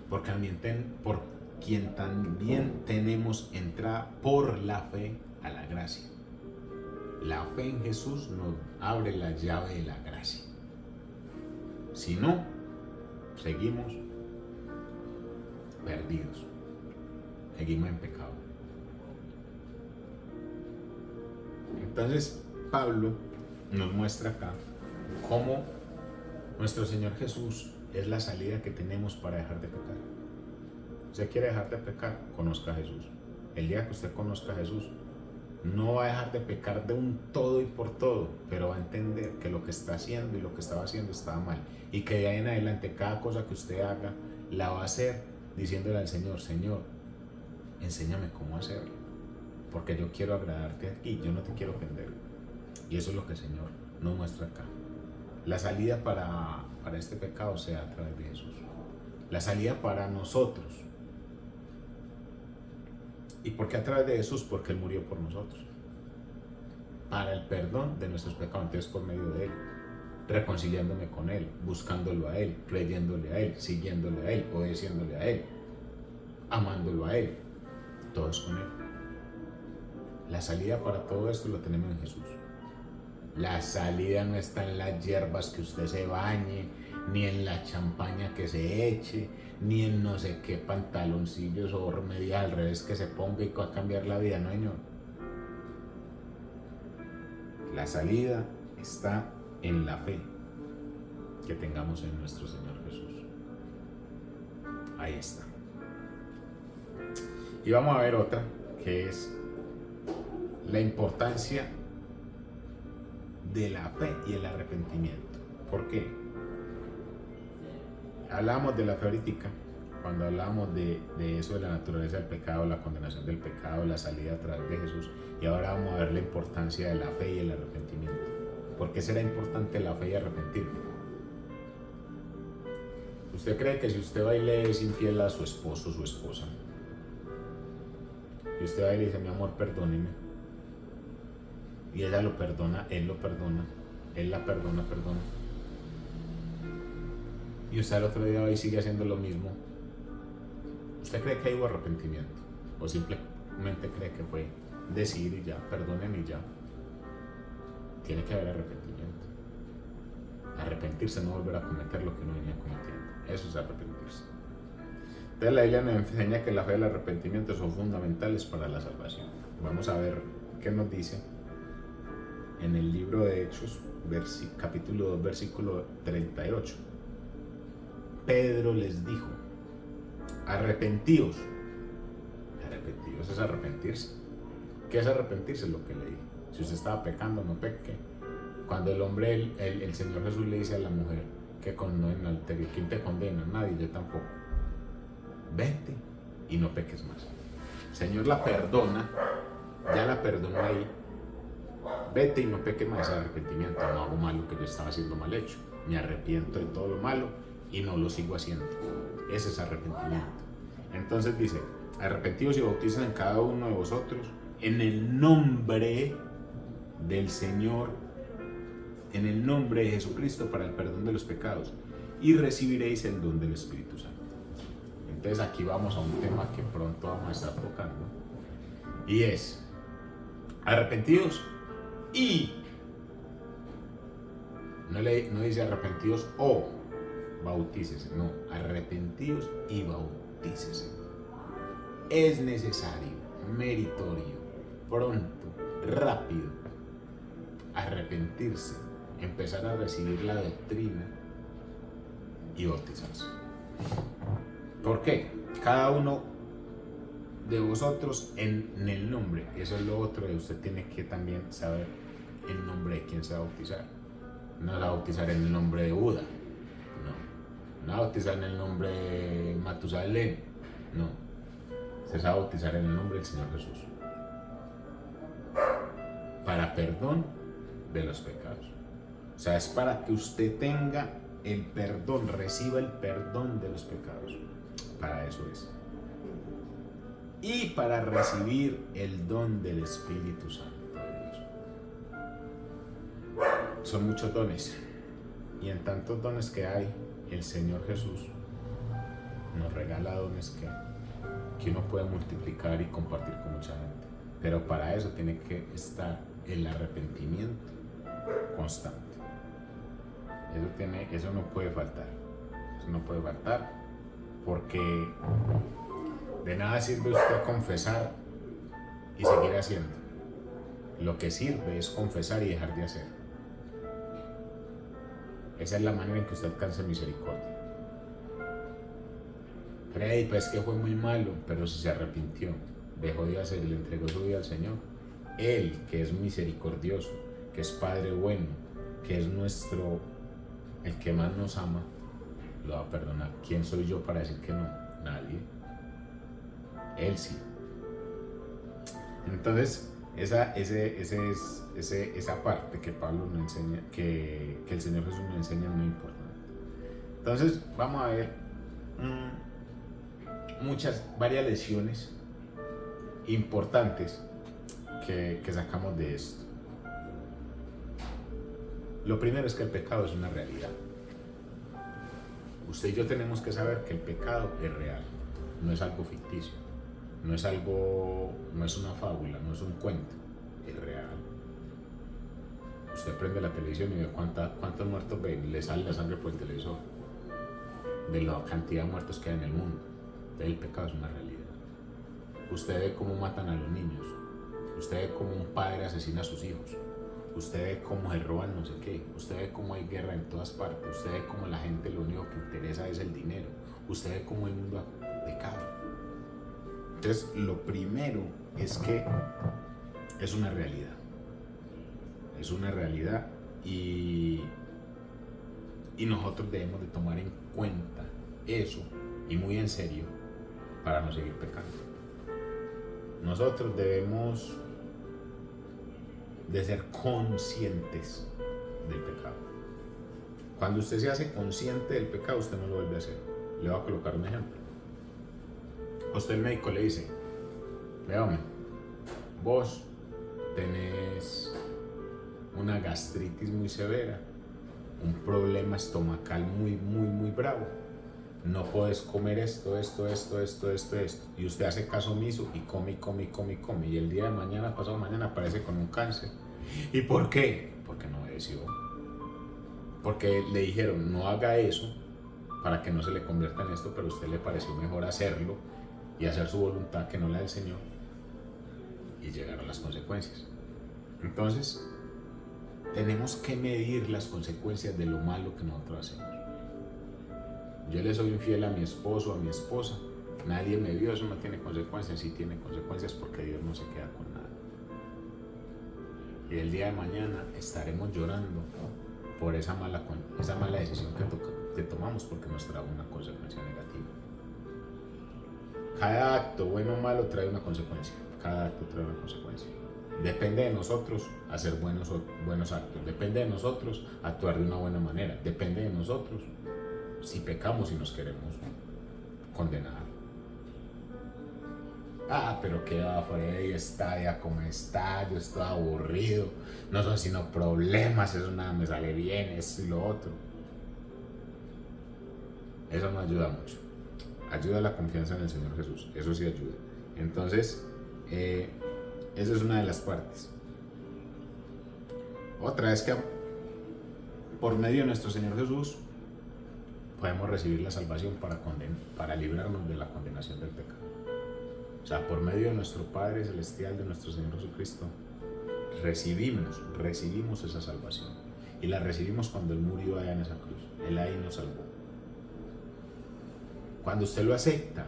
Por quien también tenemos entrada por la fe a la gracia. La fe en Jesús nos abre la llave de la gracia. Si no, seguimos perdidos. Seguimos en pecado. Entonces, Pablo nos muestra acá cómo nuestro Señor Jesús es la salida que tenemos para dejar de pecar. ¿Usted quiere dejar de pecar? Conozca a Jesús. El día que usted conozca a Jesús, no va a dejar de pecar de un todo y por todo, pero va a entender que lo que está haciendo y lo que estaba haciendo estaba mal, y que de ahí en adelante cada cosa que usted haga la va a hacer diciéndole al Señor: Señor, enséñame cómo hacerlo, porque yo quiero agradarte a ti, yo no te quiero ofender. Y eso es lo que el Señor nos muestra acá. La salida para este pecado se da a través de Jesús. La salida para nosotros. ¿Y por qué a través de Jesús? Porque Él murió por nosotros, para el perdón de nuestros pecados. Entonces, por medio de Él, reconciliándome con Él, buscándolo a Él, creyéndole a Él, siguiéndole a Él, obedeciéndole a Él, amándolo a Él, todo es con Él. La salida para todo esto lo tenemos en Jesús. La salida no está en las hierbas, que usted se bañe, ni en la champaña que se eche, ni en no sé qué pantaloncillos o medias al revés que se ponga y va a cambiar la vida, no señor. La salida está en la fe que tengamos en nuestro Señor Jesús. Ahí está. Y vamos a ver otra, que es la importancia de la fe y el arrepentimiento. ¿Por qué? Hablábamos de la fe ahorita, cuando hablábamos de eso, de la naturaleza del pecado, la condenación del pecado, la salida a través de Jesús, y ahora vamos a ver la importancia de la fe y el arrepentimiento. ¿Por qué será importante la fe y arrepentirme? ¿Usted cree que si usted va y le es infiel a su esposo o su esposa, y usted va y le dice, mi amor, perdóneme, y ella lo perdona, él lo perdona, él la perdona, y usted al otro día va y sigue haciendo lo mismo, ¿usted cree que hubo arrepentimiento? ¿O simplemente cree que fue decir y ya, perdonen y ya? Tiene que haber arrepentimiento. Arrepentirse, no volver a cometer lo que uno venía cometiendo. Eso es arrepentirse. Entonces la Biblia nos enseña que la fe y el arrepentimiento son fundamentales para la salvación. Vamos a ver qué nos dice en el libro de Hechos, capítulo 2, versículo 38. Pedro les dijo, arrepentíos. Arrepentíos es arrepentirse. ¿Qué es arrepentirse? Lo que le dije. Si usted estaba pecando, no peque. Cuando el hombre, el Señor Jesús le dice a la mujer que no en adulterio, ¿quién te condena? Nadie, yo tampoco. Vete y no peques más. El Señor la perdona, ya la perdonó ahí. Vete y no peques más. Ese arrepentimiento, no hago malo que yo estaba haciendo mal hecho. Me arrepiento de todo lo malo y no lo sigo haciendo. Ese es arrepentimiento. Entonces dice, arrepentidos y bautizan en cada uno de vosotros en el nombre del Señor, en el nombre de Jesucristo, para el perdón de los pecados, y recibiréis el don del Espíritu Santo. Entonces aquí vamos a un tema que pronto vamos a estar tocando, y es arrepentidos y no dice arrepentidos o bautícese, no, arrepentidos y bautícese. Es necesario, meritorio, pronto, rápido, arrepentirse, empezar a recibir la doctrina y bautizarse. ¿Por qué? Cada uno de vosotros en el nombre, eso es lo otro de usted tiene que también saber el nombre de quién se va a bautizar. No se va a bautizar en el nombre de Buda, no va a bautizar en el nombre de Matusalén, no, se va a bautizar en el nombre del Señor Jesús, para perdón de los pecados. O sea, es para que usted tenga el perdón, reciba el perdón de los pecados. Para eso es. Y para recibir el don del Espíritu Santo de Dios. Son muchos dones. Y en tantos dones que hay, el Señor Jesús nos regala dones que uno puede multiplicar y compartir con mucha gente. Pero para eso tiene que estar el arrepentimiento constante. Eso no puede faltar. Eso no puede faltar, porque de nada sirve usted confesar y seguir haciendo. Lo que sirve es confesar y dejar de hacer. Esa es la manera en que usted alcanza misericordia. Pero pues que fue muy malo, pero si se arrepintió, dejó de hacer y le entregó su vida al Señor, Él, que es misericordioso, que es Padre bueno, que es el que más nos ama, lo va a perdonar. ¿Quién soy yo para decir que no? Nadie. Él sí. Entonces, esa parte que Pablo nos enseña, que el Señor Jesús nos enseña, es muy importante. Entonces, vamos a ver varias lecciones importantes que sacamos de esto. Lo primero es que el pecado es una realidad. Usted y yo tenemos que saber que el pecado es real, no es algo ficticio, no es una fábula, no es un cuento, es real. Usted prende la televisión y ve cuántos muertos ven, le sale la sangre por el televisor. de la cantidad de muertos que hay en el mundo. Entonces el pecado es una realidad. Usted ve cómo matan a los niños. Usted ve cómo un padre asesina a sus hijos. Usted ve cómo se roban no sé qué. Usted ve cómo hay guerra en todas partes. Usted ve cómo la gente lo único que interesa es el dinero. Usted ve cómo el mundo ha pecado. Entonces, lo primero es que es una realidad. Es una realidad y nosotros debemos de tomar en cuenta eso y muy en serio para no seguir pecando. Nosotros debemos de ser conscientes del pecado. Cuando usted se hace consciente del pecado, usted no lo vuelve a hacer. Le voy a colocar un ejemplo. A usted el médico le dice: véame, vos tenés una gastritis muy severa, un problema estomacal muy bravo, no puedes comer esto, y usted hace caso omiso y come, y el día de mañana, pasado mañana, aparece con un cáncer. ¿Y por qué? Porque no obedeció, porque le dijeron no haga eso para que no se le convierta en esto, pero a usted le pareció mejor hacerlo y hacer su voluntad que no la del Señor, y llegaron las consecuencias. Entonces tenemos que medir las consecuencias de lo malo que nosotros hacemos. Yo le soy infiel a mi esposo, a mi esposa, nadie me vio, eso no tiene consecuencias. Sí tiene consecuencias, porque Dios no se queda con nada. Y el día de mañana estaremos llorando por esa mala decisión que tomamos, porque nos trae una consecuencia negativa. Cada acto, bueno o malo, trae una consecuencia. Cada acto trae una consecuencia. Depende de nosotros hacer buenos actos. Depende de nosotros actuar de una buena manera. Depende de nosotros si pecamos y nos queremos condenar. Pero qué va, Freddy, está ya como está, yo estoy aburrido, no son sino problemas, eso nada me sale bien, esto y lo otro. Eso no ayuda mucho. Ayuda la confianza en el Señor Jesús, eso sí ayuda. Entonces, esa es una de las partes. Otra es que por medio de nuestro Señor Jesús podemos recibir la salvación para librarnos de la condenación del pecado. O sea, por medio de nuestro Padre Celestial, de nuestro Señor Jesucristo, recibimos esa salvación. Y la recibimos cuando Él murió allá en esa cruz. Él ahí nos salvó. Cuando usted lo acepta,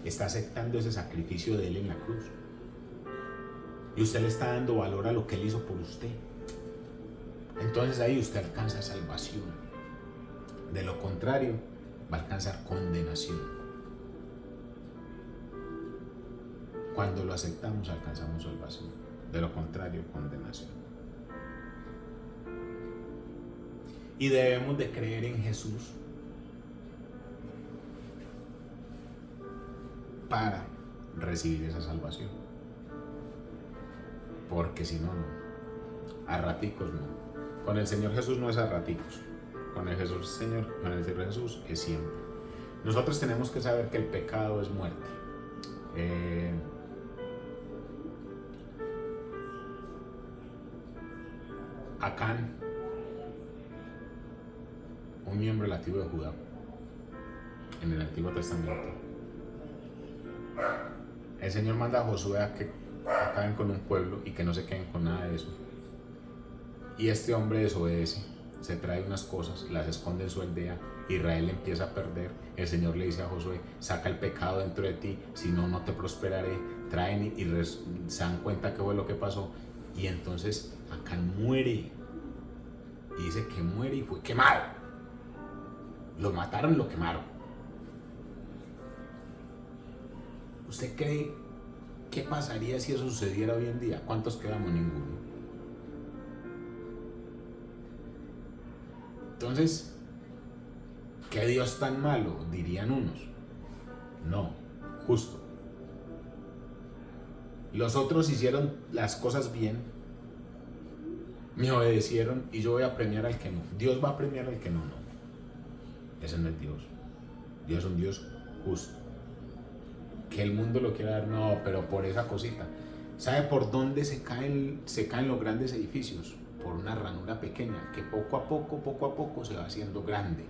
está aceptando ese sacrificio de Él en la cruz. Y usted le está dando valor a lo que Él hizo por usted. Entonces ahí usted alcanza salvación. De lo contrario, va a alcanzar condenación. Cuando lo aceptamos, alcanzamos salvación. De lo contrario, condenación. Y debemos de creer en Jesús para recibir esa salvación. Porque si no, no. A raticos no. Con el Señor Jesús no es a raticos. Con el Señor Jesús es siempre. Nosotros tenemos que saber que el pecado es muerte. Acán, un miembro de la tribu de Judá, en el Antiguo Testamento, el Señor manda a Josué a que acaben con un pueblo y que no se queden con nada de eso. Y este hombre desobedece, se trae unas cosas, las esconde en su aldea. Israel empieza a perder. El Señor le dice a Josué: saca el pecado dentro de ti, si no, no te prosperaré. Traen y se dan cuenta qué fue lo que pasó. Y entonces Acán muere. Y dice que muere y fue quemado. Lo mataron y lo quemaron. ¿Usted cree qué pasaría si eso sucediera hoy en día? ¿Cuántos quedamos? Ninguno. Entonces, ¿qué Dios tan malo? Dirían unos. No, justo. Los otros hicieron las cosas bien, me obedecieron y yo voy a premiar al que no. Dios va a premiar al que no, no. Ese no es Dios. Dios es un Dios justo. Que el mundo lo quiera dar, no, pero por esa cosita. ¿Sabe por dónde se caen los grandes edificios? Por una ranura pequeña que poco a poco se va haciendo grande.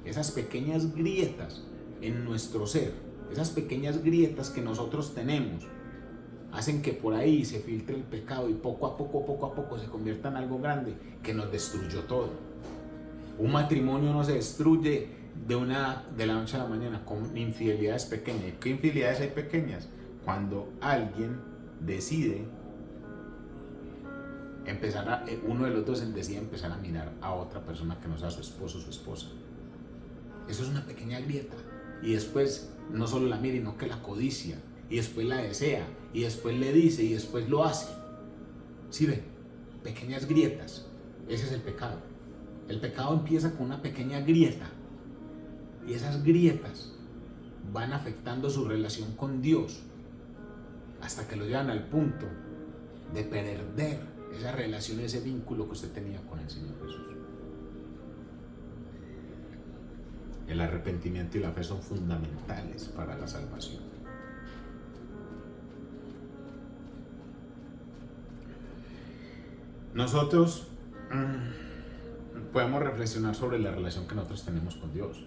esas pequeñas grietas en nuestro ser, esas pequeñas grietas que nosotros tenemos, hacen que por ahí se filtre el pecado y poco a poco se convierta en algo grande que nos destruyó todo. Un matrimonio no se destruye de la noche a la mañana con infidelidades pequeñas. ¿Qué infidelidades hay pequeñas? Cuando alguien decide uno de los dos decide empezar a mirar a otra persona que no sea su esposo o su esposa. Eso es una pequeña grieta. Y después no solo la mira, sino que la codicia. Y después la desea. Y después le dice. Y después lo hace. ¿Sí ven? Pequeñas grietas. Ese es el pecado. El pecado empieza con una pequeña grieta. Y esas grietas van afectando su relación con Dios. Hasta que lo llevan al punto de perder esa relación, ese vínculo que usted tenía con el Señor Jesús. El arrepentimiento y la fe son fundamentales para la salvación. Nosotros podemos reflexionar sobre la relación que nosotros tenemos con Dios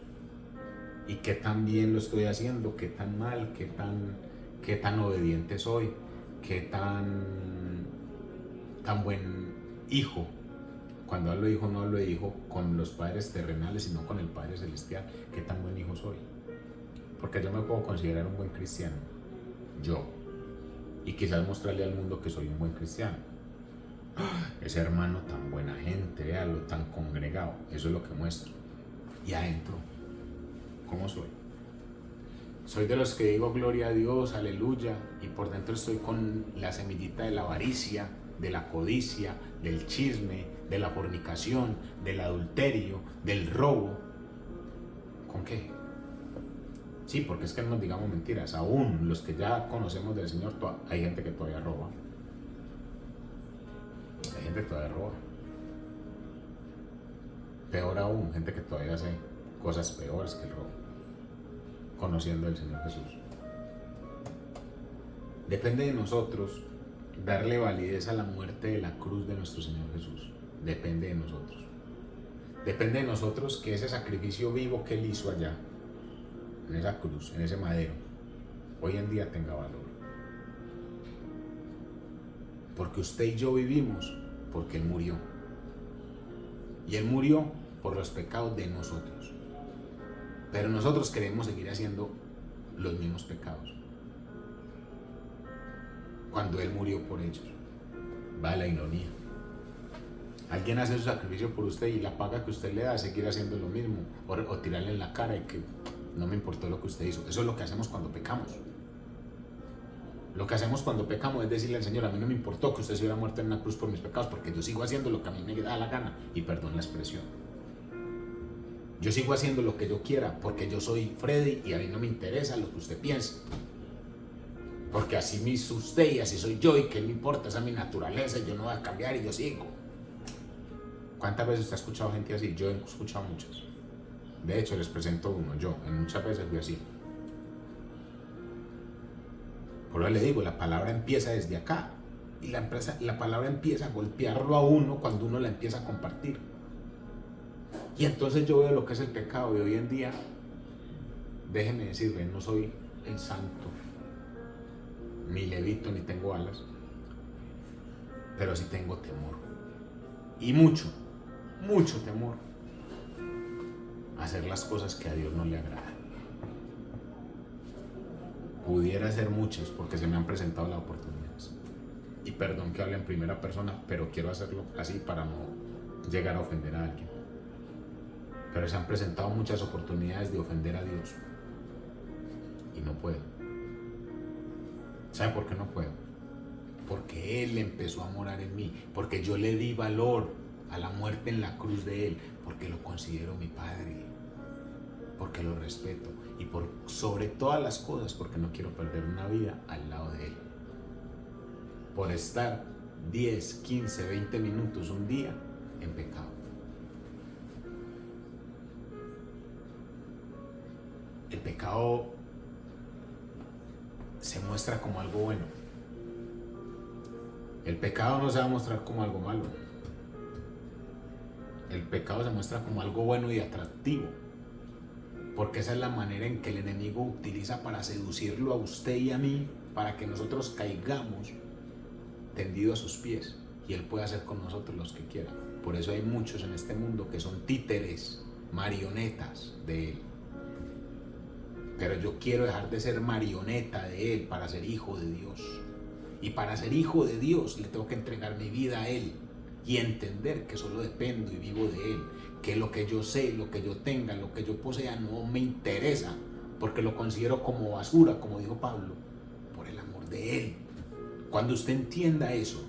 y qué tan bien lo estoy haciendo, qué tan mal, qué tan obediente soy, qué tan buen hijo. Cuando hablo de hijo, no hablo de hijo con los padres terrenales, sino con el Padre Celestial. Qué tan buen hijo soy. Porque yo me puedo considerar un buen cristiano, yo, y quizás mostrarle al mundo que soy un buen cristiano. Ese hermano tan buena gente, véalo, tan congregado. Eso es lo que muestro. Y adentro, ¿cómo soy? Soy de los que digo gloria a Dios, aleluya, y por dentro estoy con la semillita de la avaricia, de la codicia, del chisme, de la fornicación, del adulterio, del robo. ¿Con qué? Sí, porque es que no nos digamos mentiras. Aún los que ya conocemos del Señor, hay gente que todavía roba. Hay gente que todavía roba. Peor aún, gente que todavía hace cosas peores que el robo, conociendo al Señor Jesús. Depende de nosotros darle validez a la muerte de la cruz de nuestro Señor Jesús. Depende de nosotros. Depende de nosotros que ese sacrificio vivo que Él hizo allá, en esa cruz, en ese madero, hoy en día tenga valor. Porque usted y yo vivimos porque Él murió. Y Él murió por los pecados de nosotros. Pero nosotros queremos seguir haciendo los mismos pecados cuando Él murió por ellos. Va la ironía. Alguien hace su sacrificio por usted y la paga que usted le da es seguir haciendo lo mismo o tirarle en la cara y que no me importó lo que usted hizo. Eso es lo que hacemos cuando pecamos. Lo que hacemos cuando pecamos es decirle al Señor: a mí no me importó que usted se hubiera muerto en una cruz por mis pecados, porque yo sigo haciendo lo que a mí me da la gana, y perdón la expresión. Yo sigo haciendo lo que yo quiera porque yo soy Freddy y a mí no me interesa lo que usted piense. Porque así me hizo usted y así soy yo, y qué me importa, esa es mi naturaleza, yo no voy a cambiar y yo sigo. ¿Cuántas veces usted ha escuchado gente así? Yo he escuchado muchas. De hecho, les presento uno, yo en muchas veces fui así. Por eso le digo, la palabra empieza desde acá. Y la palabra empieza a golpearlo a uno cuando uno la empieza a compartir. Y entonces yo veo lo que es el pecado. Y hoy en día, déjenme decirles, no soy el santo, ni levito, ni tengo alas, pero sí tengo temor. Y mucho temor a hacer las cosas que a Dios no le agradan. Pudiera ser muchas porque se me han presentado las oportunidades. Y perdón que hable en primera persona, pero quiero hacerlo así para no llegar a ofender a alguien. Pero se han presentado muchas oportunidades de ofender a Dios. Y no puedo. ¿Sabe por qué no puedo? Porque Él empezó a morar en mí. Porque yo le di valor a la muerte en la cruz de Él. Porque lo considero mi Padre. Porque lo respeto. Y por sobre todas las cosas, porque no quiero perder una vida al lado de Él. Por estar 10, 15, 20 minutos un día en pecado. El pecado se muestra como algo bueno. El pecado no se va a mostrar como algo malo. El pecado se muestra como algo bueno y atractivo. porque esa es la manera en que el enemigo utiliza para seducirlo a usted y a mí, para que nosotros caigamos tendidos a sus pies, y Él puede hacer con nosotros los que quiera. Por eso hay muchos en este mundo que son títeres, marionetas de Él. Pero yo quiero dejar de ser marioneta de Él para ser hijo de Dios. Y para ser hijo de Dios le tengo que entregar mi vida a Él y entender que solo dependo y vivo de Él. Que lo que yo sé, lo que yo tenga, lo que yo posea no me interesa, porque lo considero como basura, como dijo Pablo, por el amor de Él. Cuando usted entienda eso,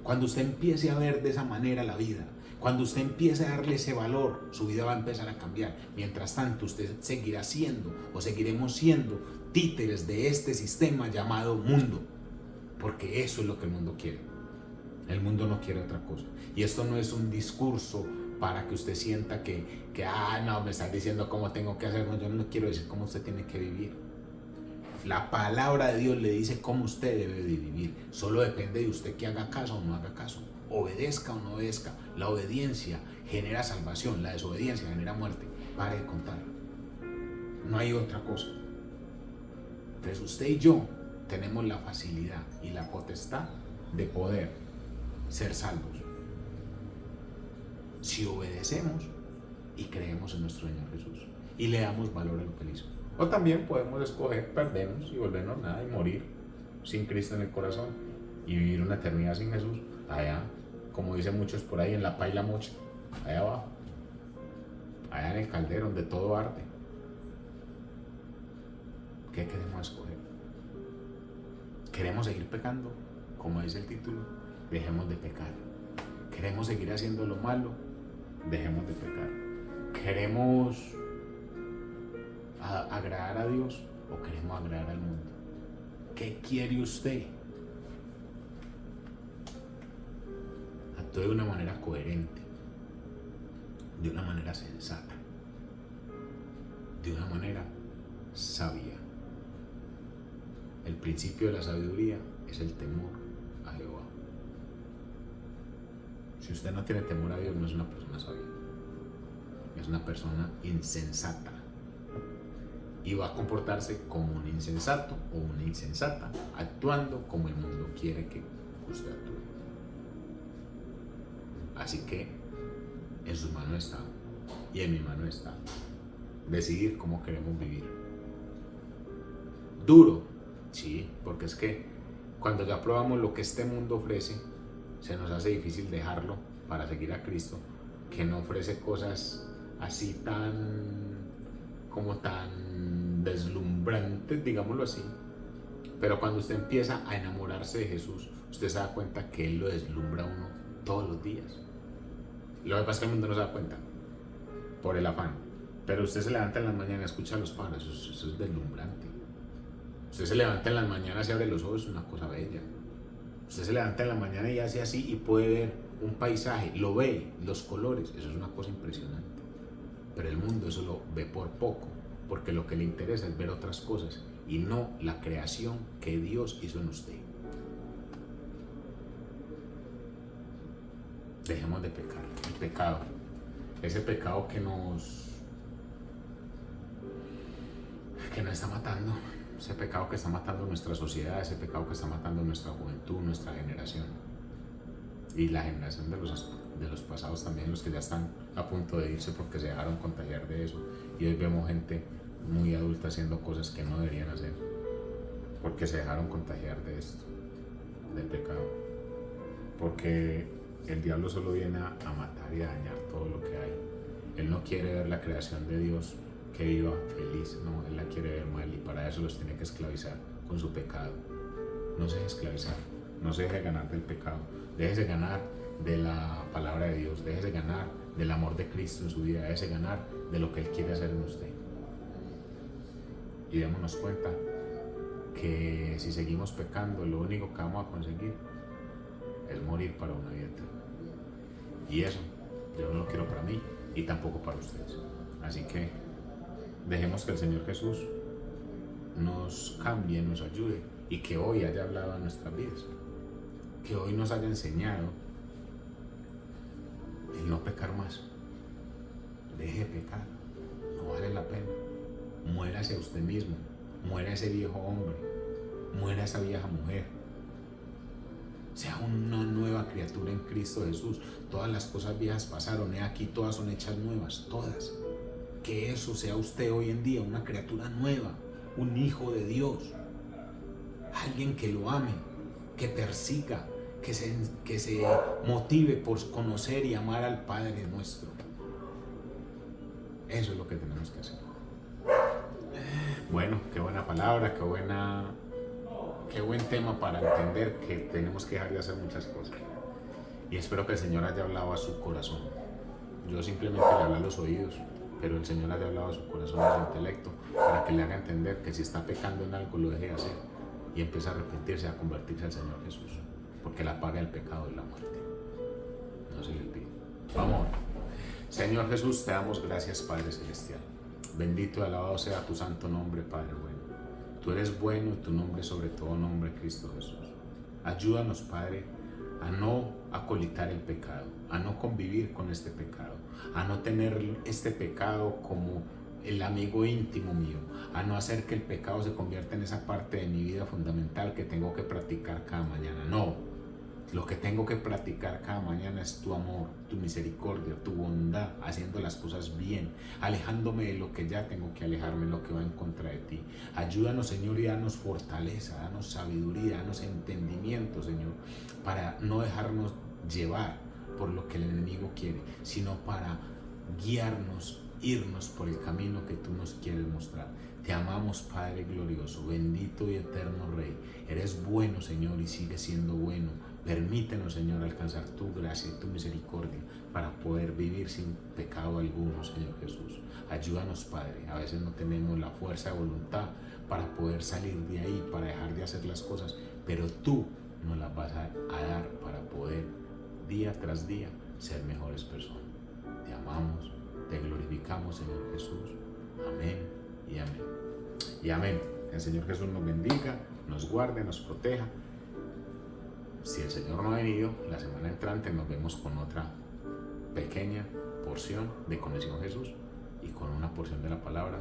cuando usted empiece a ver de esa manera la vida, cuando usted empiece a darle ese valor, su vida va a empezar a cambiar. Mientras tanto, usted seguirá siendo o seguiremos siendo títeres de este sistema llamado mundo, porque eso es lo que el mundo quiere. El mundo no quiere otra cosa. Y esto no es un discurso para que usted sienta que no, me estás diciendo cómo tengo que hacer. No, yo no quiero decir cómo usted tiene que vivir. La palabra de Dios le dice cómo usted debe de vivir. Solo depende de usted que haga caso o no haga caso. Obedezca o no obedezca. La obediencia genera salvación, la desobediencia genera muerte. Pare de contar. No hay otra cosa. Entonces usted y yo tenemos la facilidad y la potestad de poder ser salvos si obedecemos y creemos en nuestro Señor Jesús y le damos valor a lo que Él hizo. O también podemos escoger perdernos y volvernos nada y morir sin Cristo en el corazón y vivir una eternidad sin Jesús allá, como dicen muchos por ahí, en la paila mocha, allá abajo, allá en el caldero donde todo arde. ¿Qué queremos escoger? ¿Queremos seguir pecando? Como dice el título, dejemos de pecar. ¿Queremos seguir haciendo lo malo? Dejemos de pecar. ¿Queremos agradar a Dios o queremos agradar al mundo? ¿Qué quiere usted? Actúe de una manera coherente, de una manera sensata, de una manera sabia. El principio de la sabiduría es el temor a Jehová. Si usted no tiene temor a Dios, no es una persona sabia, es una persona insensata y va a comportarse como un insensato o una insensata, actuando como el mundo quiere que usted actúe. Así que en sus manos está y en mi mano está decidir cómo queremos vivir. Duro, sí, porque es que cuando ya probamos lo que este mundo ofrece, se nos hace difícil dejarlo para seguir a Cristo, que no ofrece cosas así tan deslumbrantes, digámoslo así. Pero cuando usted empieza a enamorarse de Jesús, usted se da cuenta que Él lo deslumbra a uno todos los días. Lo que pasa es que el mundo no se da cuenta por el afán, pero usted se levanta en la mañana y escucha a los pájaros, eso es deslumbrante. Usted se levanta en las mañanas y abre los ojos, es una cosa bella. Usted se levanta en la mañana y hace así y puede ver un paisaje, lo ve, los colores, eso es una cosa impresionante. Pero el mundo eso lo ve por poco, porque lo que le interesa es ver otras cosas y no la creación que Dios hizo en usted. Dejemos de pecar, el pecado, ese pecado que nos está matando. Ese pecado que está matando nuestra sociedad, ese pecado que está matando nuestra juventud, nuestra generación. Y la generación de los pasados también, los que ya están a punto de irse porque se dejaron contagiar de eso. Y hoy vemos gente muy adulta haciendo cosas que no deberían hacer porque se dejaron contagiar de esto, del pecado. Porque el diablo solo viene a matar y a dañar todo lo que hay. Él no quiere ver la creación de Dios que viva feliz, no, Él la quiere ver mal y para eso los tiene que esclavizar con su pecado. No se deje esclavizar, no se deje ganar del pecado, déjese ganar de la palabra de Dios, déjese ganar del amor de Cristo en su vida, déjese ganar de lo que Él quiere hacer en usted. Y démonos cuenta que si seguimos pecando, lo único que vamos a conseguir es morir para una vida eterna. Y eso yo no lo quiero para mí y tampoco para ustedes. Así que dejemos que el Señor Jesús nos cambie, nos ayude y que hoy haya hablado en nuestras vidas, que hoy nos haya enseñado el no pecar más. Deje de pecar, no vale la pena. muérase a usted mismo, muera ese viejo hombre, muera esa vieja mujer. Sea una nueva criatura en Cristo Jesús. Todas las cosas viejas pasaron, aquí todas son hechas nuevas, todas. Que eso sea usted hoy en día una criatura nueva, un hijo de Dios, alguien que lo ame, que persiga, que se motive por conocer y amar al Padre nuestro. Eso es lo que tenemos que hacer. Bueno, qué buena palabra, qué buen tema para entender que tenemos que dejar de hacer muchas cosas. Y espero que el Señor haya hablado a su corazón. Yo simplemente le hablo a los oídos, pero el Señor haya hablado a su corazón, a su intelecto, para que le haga entender que si está pecando en algo, lo deje de hacer y empiece a arrepentirse, a convertirse al Señor Jesús, porque la paga del pecado es la muerte. No se le olvide. Vamos. Señor Jesús, te damos gracias, Padre Celestial. Bendito y alabado sea tu santo nombre, Padre bueno. Tú eres bueno y tu nombre sobre todo nombre, Cristo Jesús. Ayúdanos, Padre, a no acolitar el pecado, a no convivir con este pecado, a no tener este pecado como el amigo íntimo mío, a no hacer que el pecado se convierta en esa parte de mi vida fundamental que tengo que practicar cada mañana. No, lo que tengo que practicar cada mañana es tu amor, tu misericordia, tu bondad, haciendo las cosas bien, alejándome de lo que ya tengo que alejarme, lo que va en contra de ti. Ayúdanos, Señor, y danos fortaleza, danos sabiduría, danos entendimiento, Señor, para no dejarnos llevar por lo que el enemigo quiere, sino para guiarnos, irnos por el camino que tú nos quieres mostrar. Te amamos, Padre glorioso, bendito y eterno Rey. Eres bueno, Señor, y sigues siendo bueno. Permítenos, Señor, alcanzar tu gracia y tu misericordia para poder vivir sin pecado alguno, Señor Jesús. Ayúdanos, Padre. A veces no tenemos la fuerza de voluntad para poder salir de ahí, para dejar de hacer las cosas, pero tú nos las vas a dar para poder día tras día ser mejores personas. Te amamos, te glorificamos, Señor Jesús. Amén y amén. Y amén. El Señor Jesús nos bendiga, nos guarde, nos proteja. Si el Señor no ha venido, la semana entrante nos vemos con otra pequeña porción de Conexión Jesús y con una porción de la palabra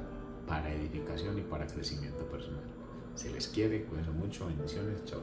para edificación y para crecimiento personal. Se les quiere, cuídense mucho, bendiciones, chao.